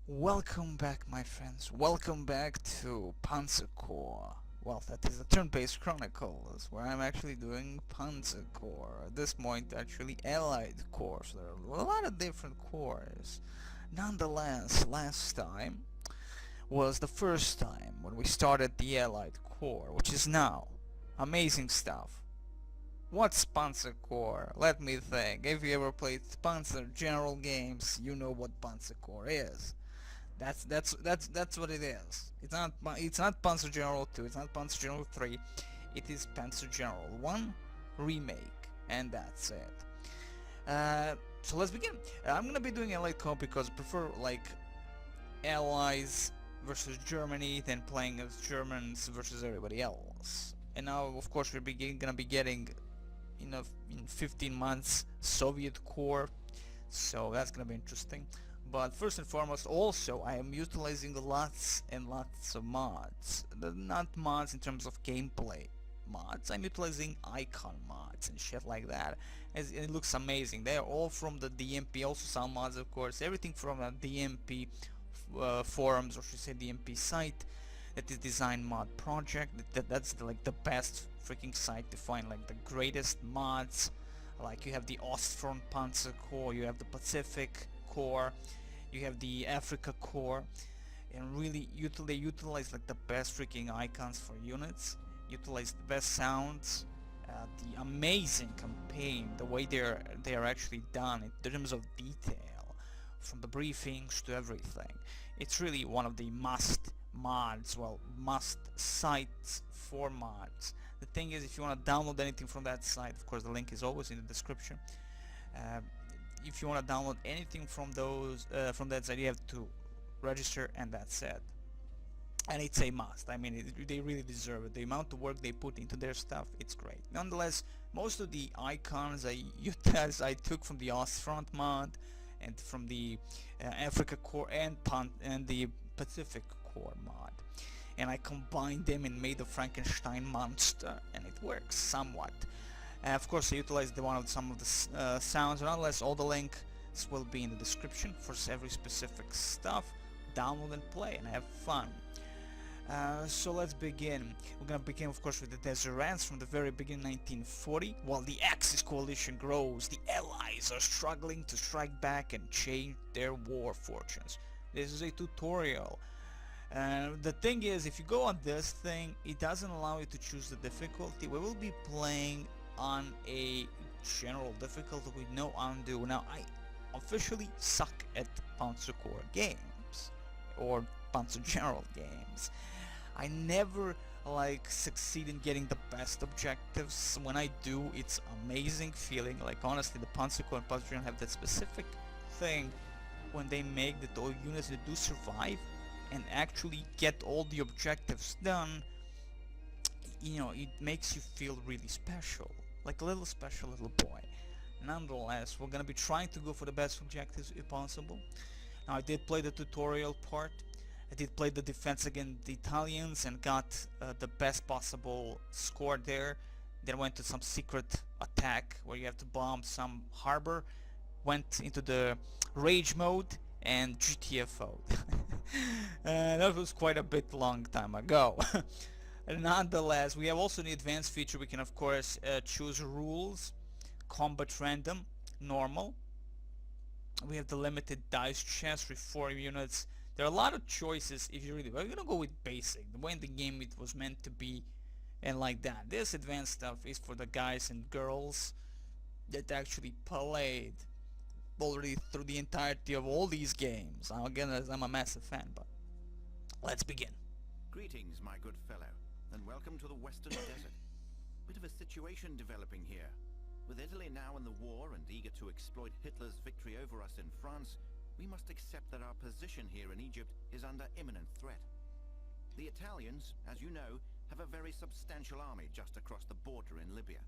Welcome back, my friends. Welcome back to Panzer Corps. Well, that is a turn-based Chronicles, where I'm actually doing Panzer Corps. At this point, actually Allied Corps. So there are a lot of different corps. Nonetheless, last time was the first time when we started the Allied Corps, which is now. Amazing stuff. What's Panzer Corps? Let me think. If you ever played Panzer General games, you know what Panzer Corps is. That's what it is. It's not Panzer General 2, it's not Panzer General 3, it is Panzer General 1 remake, and that's it. So let's begin. I'm gonna be doing Allied Corps because I prefer like Allies versus Germany than playing as Germans versus everybody else. And now, of course, we're gonna be getting in 15 months Soviet Corps, so that's gonna be interesting. But first and foremost, also, I am utilizing lots and lots of mods. Not mods in terms of gameplay mods. I'm utilizing icon mods and shit like that. It looks amazing. They are all from the DMP, also some mods, of course. Everything from a DMP forums, or should I say DMP site. That is Design Mod Project. That's like the best freaking site to find like the greatest mods. Like you have the OSTFRONT Panzer Corps, you have the Pacific Corps, you have the Afrika Corps, and really they utilize like the best freaking icons for units, utilize the best sounds, the amazing campaign, the way they are actually done in terms of detail, from the briefings to everything. It's really one of the must mods, well, must sites for mods. The thing is, if you want to download anything from that site, of course the link is always in the description. If you want to download anything from from that site, you have to register, and that's it. And it's a must. I mean, they really deserve it. The amount of work they put into their stuff, it's great. Nonetheless, most of the icons I took from the OSTFRONT mod and from the Afrika Corps and the Pacific Corps mod, and I combined them and made a Frankenstein monster, and it works somewhat. Of course, I utilized some of the sounds, but nonetheless, all the links will be in the description for every specific stuff. Download and play and have fun. So let's begin. We're gonna begin, of course, with the Deserants from the very beginning, 1940. While the Axis coalition grows, the Allies are struggling to strike back and change their war fortunes. This is a tutorial. The thing is, if you go on this thing, it doesn't allow you to choose the difficulty. We will be playing on a general difficulty with no undo. Now, I officially suck at Panzer Corps games, or Panzer General games. I never succeed in getting the best objectives. When I do, it's amazing feeling. Like honestly, the Panzer Corps and Panzer General have that specific thing when they make that all units that do survive and actually get all the objectives done. You know, it makes you feel really special, like a little special little boy. Nonetheless, we're gonna be trying to go for the best objectives if possible. Now, I did play the tutorial part. I did play the defense against the Italians and got the best possible score there. Then went to some secret attack where you have to bomb some harbor. Went into the rage mode and GTFO'd. That was quite a bit long time ago. Nonetheless, we have also the advanced feature. We can of course choose rules, combat random, normal. We have the limited dice chest, reform units. There are a lot of choices if you really. We're gonna go with basic, the way in the game it was meant to be, and like that. This advanced stuff is for the guys and girls that actually played already through the entirety of all these games. I'm a massive fan, but let's begin. Greetings, my good fellow, and welcome to the Western Desert. Bit of a situation developing here. With Italy now in the war and eager to exploit Hitler's victory over us in France, we must accept that our position here in Egypt is under imminent threat. The Italians, as you know, have a very substantial army just across the border in Libya.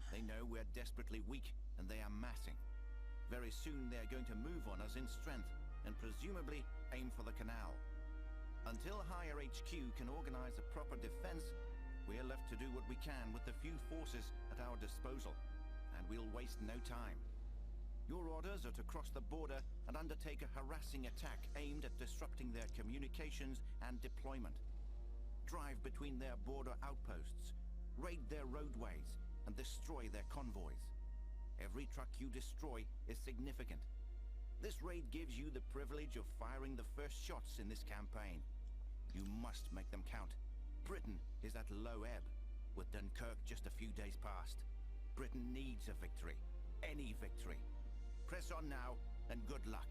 They know we're desperately weak and they are massing. Very soon they're going to move on us in strength and presumably aim for the canal. Until Higher HQ can organize a proper defense, we're left to do what we can with the few forces at our disposal, and we'll waste no time. Your orders are to cross the border and undertake a harassing attack aimed at disrupting their communications and deployment. Drive between their border outposts, raid their roadways, and destroy their convoys. Every truck you destroy is significant. This raid gives you the privilege of firing the first shots in this campaign. You must make them count. Britain is at low ebb, with Dunkirk just a few days past. Britain needs a victory. Any victory. Press on now, and good luck.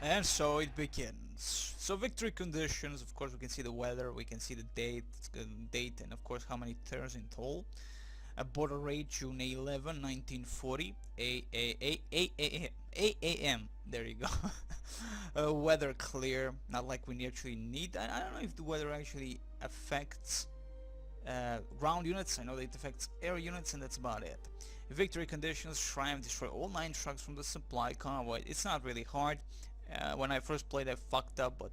And so it begins. So victory conditions, of course we can see the weather, we can see the date, and of course how many turns in total. A border raid June 11, 1940, 8 a.m. There you go. Weather clear, not like we actually need. I don't know if the weather actually affects ground units. I know that it affects air units, and that's about it. Victory conditions: try and destroy all 9 trucks from the supply convoy. It's not really hard. When I first played I fucked up, but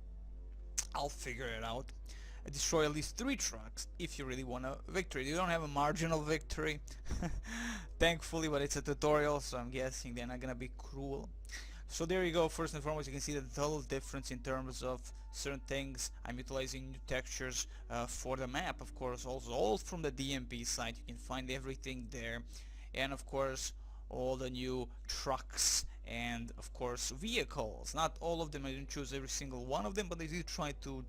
I'll figure it out. Destroy at least 3 trucks if you really want a victory. You don't have a marginal victory, thankfully, but it's a tutorial, so I'm guessing they're not gonna be cruel. So there you go. First and foremost, you can see the total difference in terms of certain things. I'm utilizing new textures for the map, of course, also all from the DMP site. You can find everything there, and of course all the new trucks and of course vehicles. Not all of them, I didn't choose every single one of them, but I did try to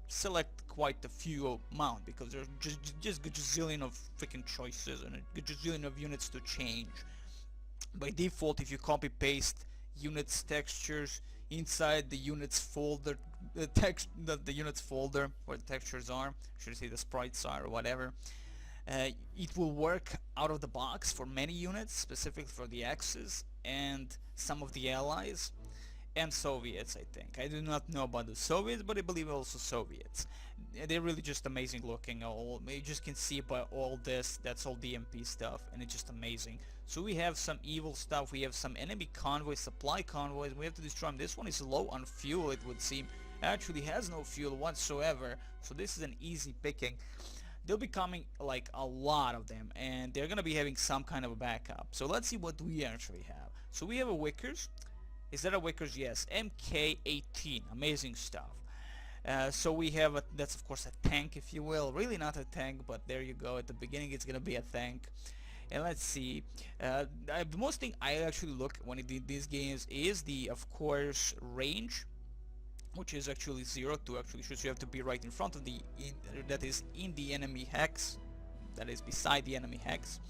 select quite a few amount because there's just a gazillion of freaking choices and a gazillion of units to change. By default, if you copy paste units textures inside the units folder, the units folder where the textures are, should say the sprites are or whatever, it will work out of the box for many units, specifically for the Axis and some of the Allies and Soviets. I think I do not know about the Soviets, but I believe also Soviets. They're really just amazing looking. You just can see by all this, that's all DMP stuff, and it's just amazing. So we have some evil stuff, we have some enemy convoys, supply convoys, we have to destroy them. This one is low on fuel, it would seem. Actually has no fuel whatsoever, so this is an easy picking. They'll be coming like a lot of them, and they're gonna be having some kind of a backup. So let's see what we actually have. So we have a Wickers. Is that a Wickers? Yes. MK18. Amazing stuff. So we have that's of course a tank, if you will. Really not a tank, but there you go. At the beginning it's gonna be a tank. And let's see, the most thing I actually look when I did these games is the, of course, range, which is actually 0 to actually shoot. So you have to be right in front of the, that is in the enemy hex, that is beside the enemy hex.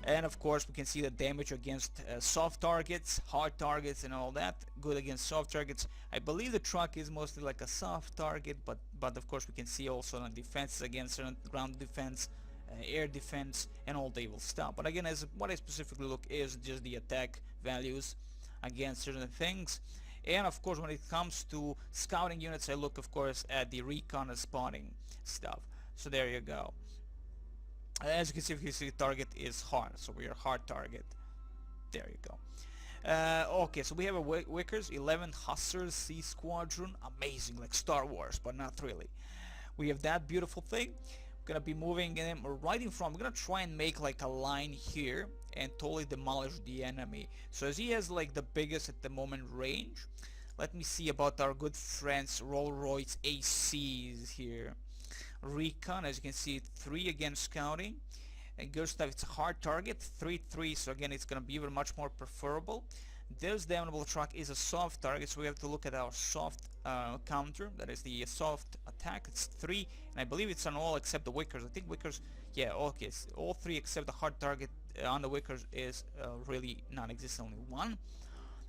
And of course we can see the damage against soft targets, hard targets and all that. Good against soft targets. I believe the truck is mostly like a soft target, but of course we can see also on defenses against ground defense, air defense, and all they will stop. But again, as what I specifically look is just the attack values against certain things. And of course when it comes to scouting units, I look of course at the recon and spotting stuff. So there you go. As you can see, if you see the target is hard, so we are hard target. There you go. Okay, so we have a Wickers 11 Hussars C Squadron. Amazing, like Star Wars, but not really. We have that beautiful thing. Gonna be moving them right in front. We're gonna try and make like a line here and totally demolish the enemy. So as he has like the biggest at the moment range, let me see about our good friends Rolls-Royce ACs here. Recon, as you can see, 3 against scouting. And good stuff. It's a hard target, 3-3. So again, it's gonna be even much more preferable. This damnable truck is a soft target, so we have to look at our soft counter. That is the soft attack. It's 3, and I believe it's on all except the Wickers. I think Wickers, yeah, okay, so all 3 except the hard target on the Wickers is really non-existent. Only 1,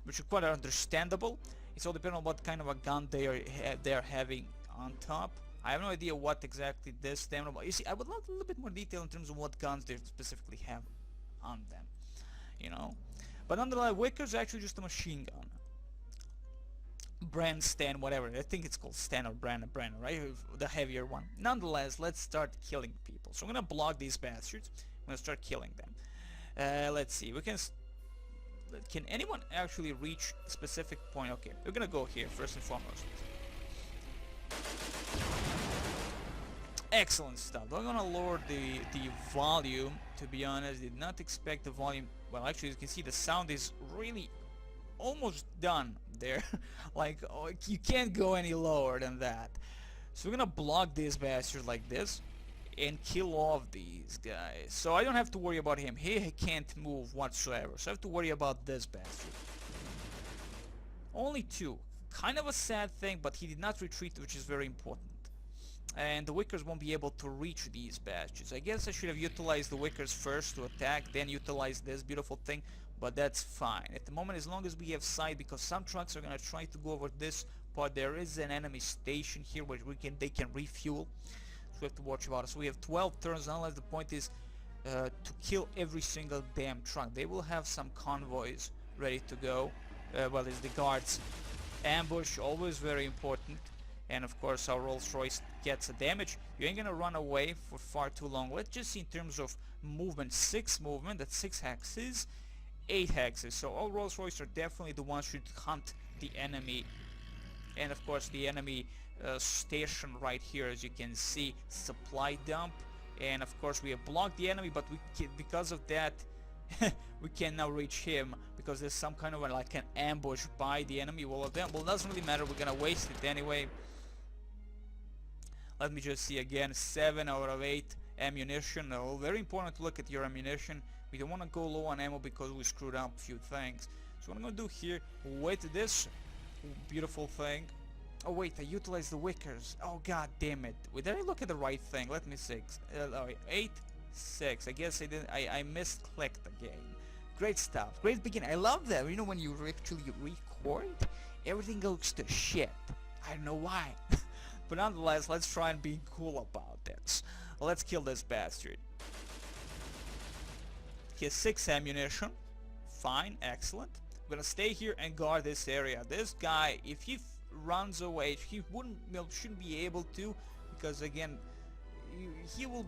which is quite understandable. It's all depending on what kind of a gun they are having on top. I have no idea what exactly this damnable. You see, I would love a little bit more detail in terms of what guns they specifically have on them. You know. But nonetheless, Wickers are actually just a machine gun. Brand, Stan, whatever. I think it's called Stan or Brand, right? The heavier one. Nonetheless, let's start killing people. So I'm gonna block these bastards. I'm gonna start killing them. Let's see. We can. Can anyone actually reach a specific point? Okay, we're gonna go here first and foremost. Excellent stuff. I'm gonna lower the volume. To be honest, did not expect the volume. Well, actually, you can see the sound is really almost done there. Like, oh, you can't go any lower than that. So we're gonna block this bastard like this and kill off these guys. So I don't have to worry about him. He can't move whatsoever. So I have to worry about this bastard. Only 2. Kind of a sad thing, but he did not retreat, which is very important. And the Wickers won't be able to reach these bastards. I guess I should have utilized the Wickers first to attack, then utilize this beautiful thing, but that's fine. At the moment, as long as we have sight, because some trucks are gonna try to go over this part, there is an enemy station here where they can refuel. So we have to watch about it. So we have 12 turns, unless the point is to kill every single damn truck. They will have some convoys ready to go. Well, it's the guards. Ambush, always very important. And of course our Rolls-Royce gets a damage. You ain't gonna run away for far too long. Let's just see in terms of movement. 6 movement, that's 6 hexes, 8 hexes. So all Rolls-Royce are definitely the ones who should hunt the enemy. And of course the enemy station right here, as you can see, supply dump. And of course we have blocked the enemy, but because of that we can now reach him, because there's some kind of like an ambush by the enemy. Well, it doesn't really matter, we're gonna waste it anyway. Let me just see again, 7 out of 8 ammunition. Oh, very important to look at your ammunition. We don't want to go low on ammo because we screwed up a few things. So what I'm going to do here, wait this beautiful thing. Oh wait, I utilized the Wickers. Oh god damn it. Did I look at the right thing? Let me see. 8, 6. I guess I did. I misclicked again. Great stuff. Great beginning. I love that. You know, when you actually record, everything goes to shit. I don't know why. But nonetheless, let's try and be cool about this. Let's kill this bastard. He has 6 ammunition. Fine, excellent. I'm gonna stay here and guard this area. This guy, if he runs away, he shouldn't be able to, because again, he will.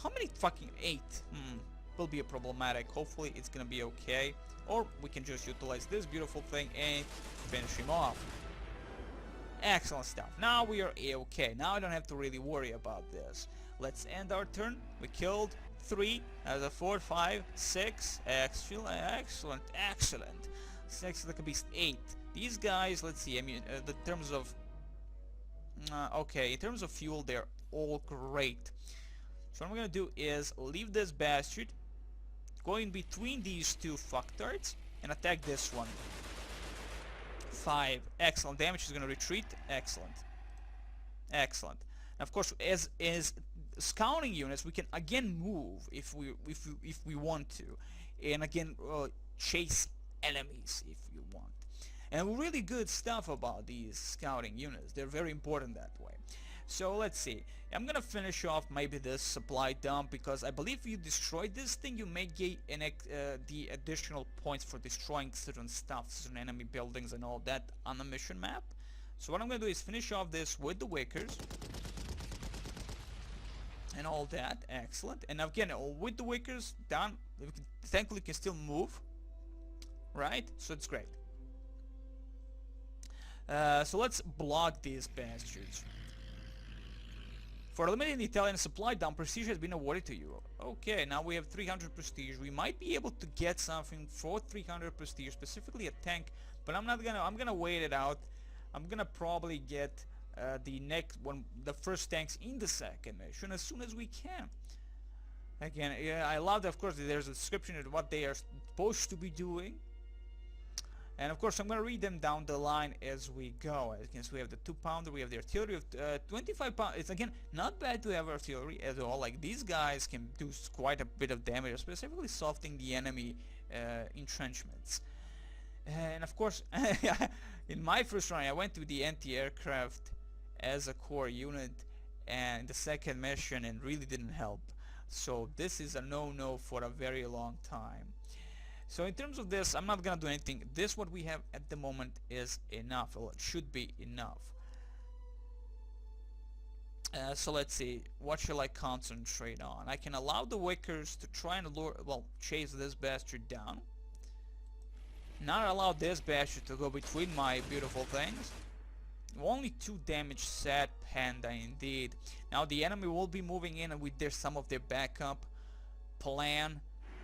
How many fucking 8? Will be a problematic. Hopefully, it's gonna be okay. Or we can just utilize this beautiful thing and finish him off. Excellent stuff. Now we are okay. Now I don't have to really worry about this. Let's end our turn. We killed 3 as a 4, 5, 6. Excellent, excellent, excellent. Sexy like a beast. 8. These guys, let's see, I mean, the terms of... okay, in terms of fuel, they're all great. So what I'm gonna do is leave this bastard, go in between these two fucktards, and attack this one. 5. Excellent. Damage is gonna retreat. Excellent. Excellent. Now, of course, as scouting units, we can again move if we want to, and again chase enemies if you want. And really good stuff about these scouting units. They're very important that way. So let's see. I'm gonna finish off maybe this supply dump, because I believe if you destroy this thing, you may get the additional points for destroying certain stuff, certain enemy buildings and all that on the mission map. So what I'm gonna do is finish off this with the Wickers and all that. Excellent. And again, with the Wickers down, thankfully we can still move, right? So it's great. So let's block these bastards. For eliminating the Italian supply dump, prestige has been awarded to you. Okay, now we have 300 prestige. We might be able to get something for 300 prestige, specifically a tank, but I'm gonna wait it out. I'm gonna probably get the first tanks in the second mission as soon as we can. Again, yeah, I love that, of course, there's a description of what they are supposed to be doing. And of course, I'm going to read them down the line as we go. As you can see, we have the 2-pounder, we have the artillery of 25 pounds. It's again not bad to have artillery at all. Like, these guys can do quite a bit of damage, specifically softening the enemy entrenchments. And of course, in my first run, I went to the anti-aircraft as a core unit, and the second mission, and really didn't help. So this is a no-no for a very long time. So in terms of this, I'm not gonna do anything. This, what we have at the moment, is enough. Well, it should be enough. So let's see, what shall I concentrate on? I can allow the Wickers to try and chase this bastard down. Not allow this bastard to go between my beautiful things. Only 2 damage set, Panda, indeed. Now the enemy will be moving in with some of their backup plan.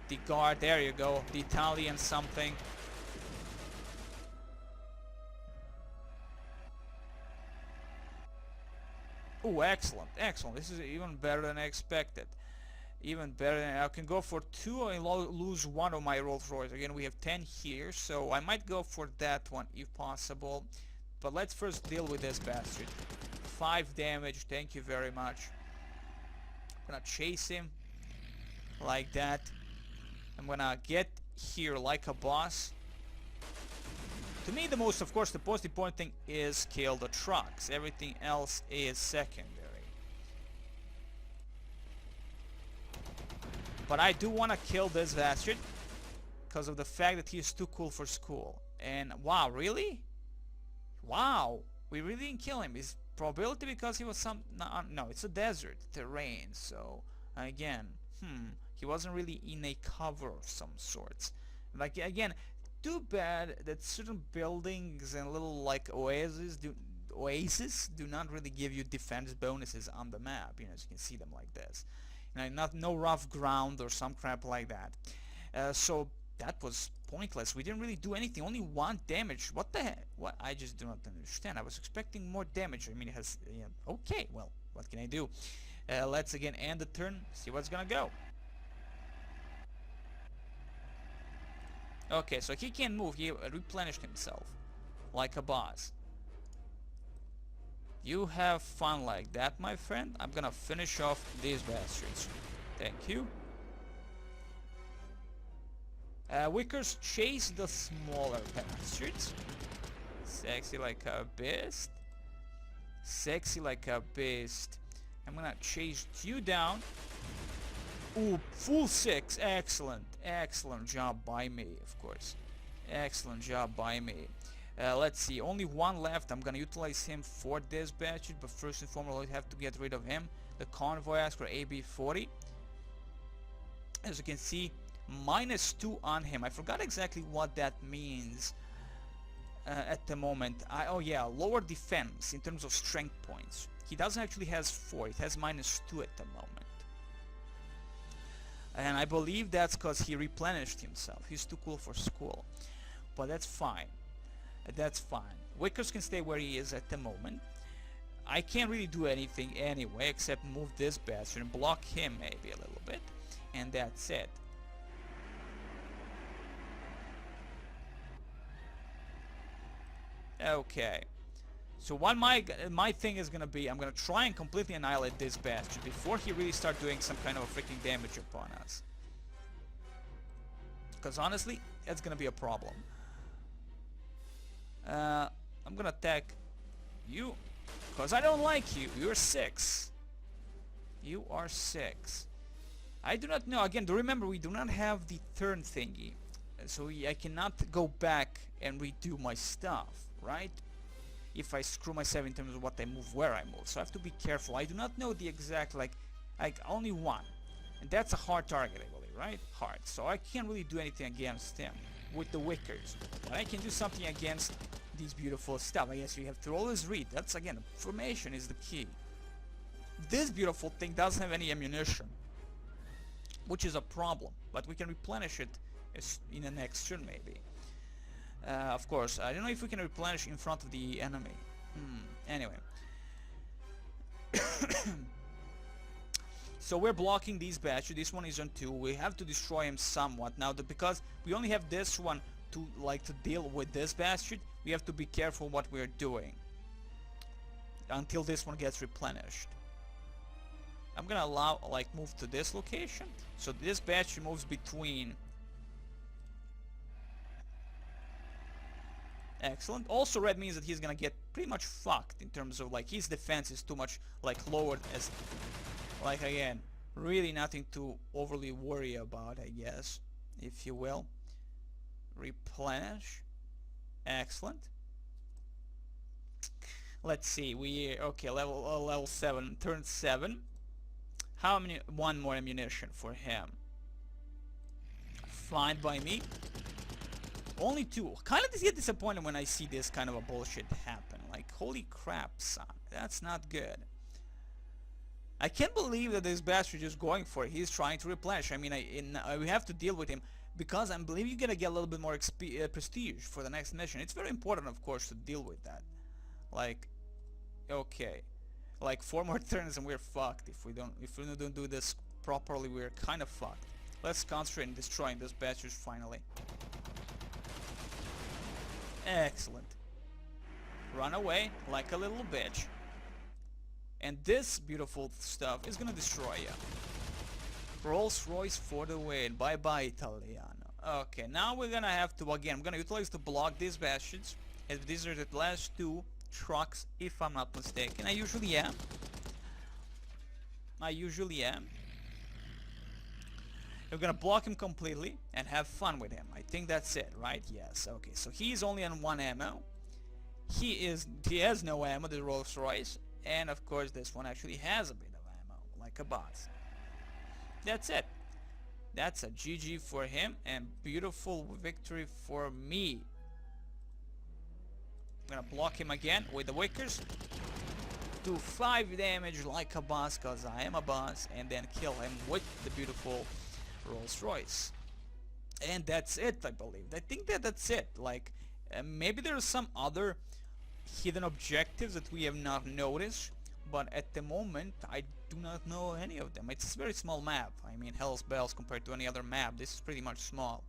The guard, there you go, the Italian something. Oh, excellent, excellent. This is even better than I expected. Even better than I can go for 2 and lose 1 of my Rolls Royce. Again, we have 10 here, so I might go for that one if possible. But let's first deal with this bastard. 5 damage, thank you very much. I'm gonna chase him like that. I'm gonna get here like a boss. To me, the most, of course, the most important thing is kill the trucks. Everything else is secondary. But I do want to kill this bastard because of the fact that he is too cool for school. And wow, really? Wow, we really didn't kill him. Is probability because he was no, it's a desert terrain. So again, he wasn't really in a cover of some sorts. Like, again, too bad that certain buildings and little like oases do not really give you defense bonuses on the map. You know, as you can see them like this. You know, no rough ground or some crap like that. So that was pointless. We didn't really do anything. Only 1 damage. What the heck? What? I just do not understand. I was expecting more damage. I mean, it has. You know, okay. Well, what can I do? Let's again end the turn. See what's gonna go. Okay, so he can't move. He replenished himself like a boss. You have fun like that, my friend. I'm gonna finish off these bastards. Thank you. Wickers chase the smaller bastards. Sexy like a beast. Sexy like a beast. I'm gonna chase you down. Ooh, full 6. Excellent. Excellent job by me, of course. Excellent job by me. Let's see. Only 1 left. I'm gonna utilize him for this bastard, but first and foremost, I have to get rid of him. The convoy asks for AB-40. As you can see, -2 on him. I forgot exactly what that means at the moment. Oh yeah, lower defense in terms of strength points. He doesn't actually has 4. It has -2 at the moment. And I believe that's because he replenished himself. He's too cool for school. but that's fine. That's fine. Wickers can stay where he is at the moment. I can't really do anything anyway except move this bastard and block him maybe a little bit, and that's it. Okay. So what my thing is gonna be, I'm gonna try and completely annihilate this bastard before he really starts doing some kind of a freaking damage upon us. Because honestly, that's gonna be a problem. I'm gonna attack you because I don't like you. You're 6. You are 6. I do not know. Again, do remember we do not have the turn thingy, so I cannot go back and redo my stuff, right? If I screw myself in terms of what I move, where I move, so I have to be careful. I do not know the exact like only one, and that's a hard target, I believe, right? Hard. So I can't really do anything against him with the Wickers, but I can do something against these beautiful stuff. I guess you have to always read. That's again, formation is the key. This beautiful thing doesn't have any ammunition, which is a problem, but we can replenish it in the next turn maybe. Of course, I don't know if we can replenish in front of the enemy. Anyway. So we're blocking these batches. This one is on 2. We have to destroy him somewhat. Now, because we only have this one to deal with this bastard, we have to be careful what we're doing until this one gets replenished. I'm gonna move to this location, so this bastard moves between. Excellent. Also, red means that he's gonna get pretty much fucked in terms of his defense is too much lowered as again, really nothing to overly worry about, I guess, if you will. Replenish. Excellent. Let's see. Okay, level 7, turn 7. How many? 1 more ammunition for him. Fine by me. Only 2. Kind of get disappointed when I see this kind of a bullshit happen. Holy crap, son. That's not good. I can't believe that this bastard is going for it. He's trying to replenish. I mean, we have to deal with him because I believe you're gonna get a little bit more prestige for the next mission. It's very important, of course, to deal with that. Okay, 4 more turns and we're fucked. If we don't do this properly, we're kind of fucked. Let's concentrate on destroying this bastard finally. Excellent. Run away like a little bitch. And this beautiful stuff is gonna destroy you. Rolls-Royce for the win. Bye-bye, Italiano. Okay, now we're gonna have to, again, I'm gonna utilize to block these bastions. As these are the last 2 trucks, if I'm not mistaken. I usually am. We're gonna block him completely and have fun with him. I think that's it, right? Yes. Okay, so he's only on 1 ammo. He has no ammo, the Rolls-Royce. And of course this one actually has a bit of ammo, like a boss. That's it. That's a GG for him and beautiful victory for me. I'm gonna block him again with the Wickers. Do 5 damage like a boss, cause I am a boss, and then kill him with the beautiful Rolls-Royce. And that's it, I believe. I think that's it. Maybe there's some other hidden objectives that we have not noticed, but at the moment I do not know any of them. It's a very small map. I mean, hell's bells compared to any other map. This is pretty much small.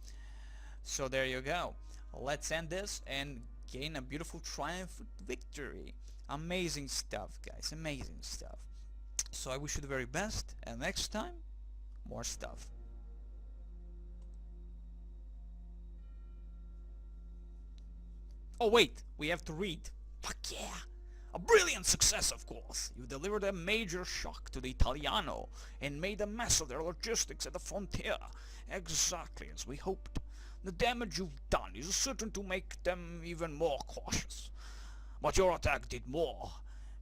So there you go. Let's end this and gain a beautiful triumphant victory. Amazing stuff, guys. Amazing stuff. So I wish you the very best, and next time, more stuff. Oh wait, we have to read. Fuck yeah! A brilliant success, of course. You delivered a major shock to the Italiano and made a mess of their logistics at the frontier. Exactly as we hoped. The damage you've done is certain to make them even more cautious. But your attack did more.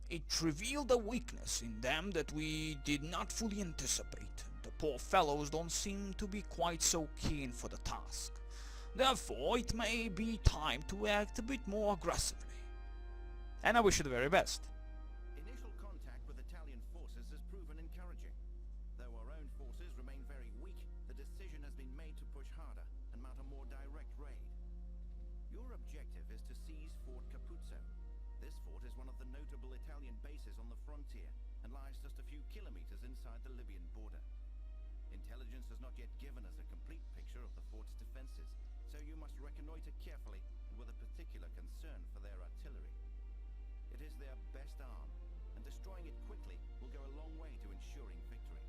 It revealed a weakness in them that we did not fully anticipate. The poor fellows don't seem to be quite so keen for the task. Therefore, it may be time to act a bit more aggressively. And I wish you the very best. Initial contact with Italian forces has proven encouraging. Though our own forces remain very weak, the decision has been made to push harder and mount a more direct raid. Your objective is to seize Fort Capuzzo. This fort is one of the notable Italian bases on the frontier and lies just a few kilometers inside the Libyan border. Intelligence has not yet given us a complete picture of the fort's defenses, so you must reconnoiter carefully and with a particular concern for their artillery. It is their best arm, and destroying it quickly will go a long way to ensuring victory.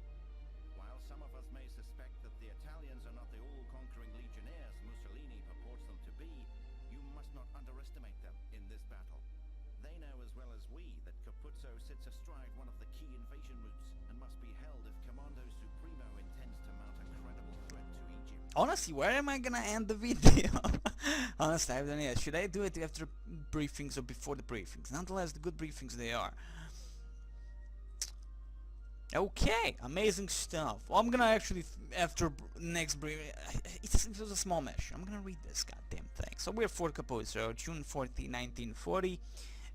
While some of us may suspect that the Italians are not the all-conquering legionnaires Mussolini purports them to be, you must not underestimate them in this battle. They know as well as we that Capuzzo sits astride one of the key invasion routes and must be held if Commando Supremo intends to mount a credible threat to Egypt. Honestly, where am I gonna end the video? Honestly, I have no idea. Should I do it after briefings or before the briefings? Nonetheless, the good briefings they are. Okay, amazing stuff. Well, I'm gonna actually, after next briefing, it was a small mesh. I'm gonna read this goddamn thing. So we're Fort Capuzzo, June 14, 1940.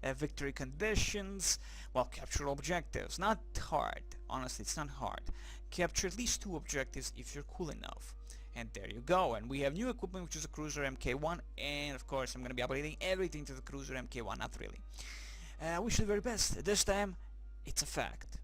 Victory conditions. Well, capture objectives. Not hard. Honestly, it's not hard. Capture at least 2 objectives if you're cool enough. And there you go. And we have new equipment, which is a cruiser Mk1. And of course, I'm gonna be upgrading everything to the cruiser Mk1. Not really. Wish you the very best. This time, it's a fact.